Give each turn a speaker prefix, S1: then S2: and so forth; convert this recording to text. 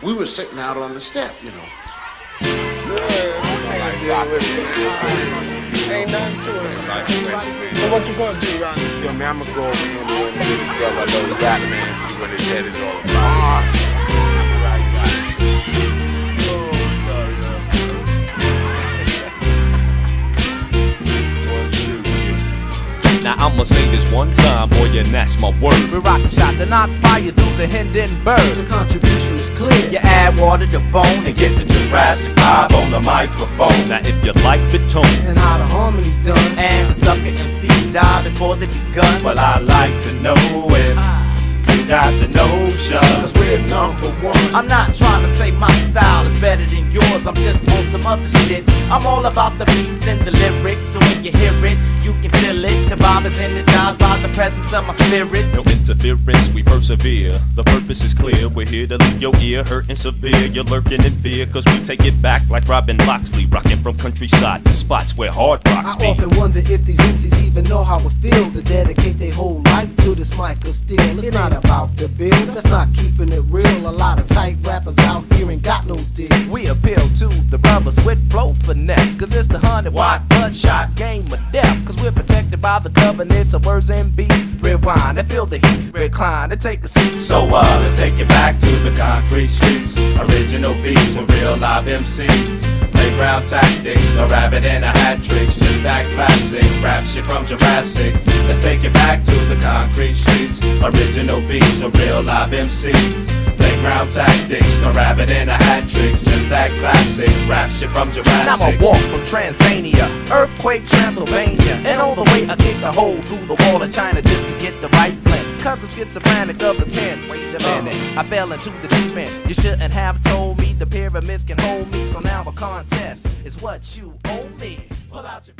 S1: we were sitting out on the step, you know.
S2: Ain't nothing to it. So what you gonna do around this?
S3: Yo, man, I'm gonna go over here and get this brother a little rap, man, see what his head is all about.
S4: Now I'ma say this one time, boy, and that's my word.
S5: We rock the shot to knock fire through the Hindenburg.
S6: The contribution is clear.
S7: You add water to bone and get the Jurassic vibe on the microphone.
S4: Now if you like the tone
S6: And how the harmony's done.
S7: And the sucker MCs die before they begun. Well, I like to know if you got the notion.
S6: Cause we're number one.
S7: I'm not trying to say my style is better than yours, I'm just on some other shit. I'm all about the beats and the lyrics, so when you hear it, you can feel it. The vibe is energized by the presence of my spirit.
S4: no interference, we persevere. The purpose is clear, we're here to leave your ear hurting severe. You're lurking in fear, cause we take it back like Robin Loxley, rocking from countryside to spots where hard rocks
S6: I
S4: be.
S6: often wonder if these MCs even know how it feels to dedicate their whole life to this mic of steel. It's not about the bill, that's not keeping it real. A lot of tight rappers out here ain't got no deal.
S5: We appeal to the brothers with flow finesse, cause it's the 100-watt bloodshot game of death. Cause we're protected by the covenants of words and beats. Rewind and feel the heat, recline and take a seat.
S7: So let's take it back to the concrete streets. Original beats with real live MCs. Playground tactics, a rabbit and a hat tricks. Just that classic rap shit from Jurassic. Let's take it back to the concrete streets. Original beats with real live MCs. Playground tactics, no rabbit and a hat tricks. Just that classic rap shit from Jurassic.
S5: Now I walk from Tanzania, earthquake Transylvania, and all the way I kick a hole through the wall of China just to get the right blend. Cause I'm schizophrenic of the pen. Wait a minute, I fell into the deep end. You shouldn't have told me the pyramids can hold me. So now a contest is what you owe me. Pull out your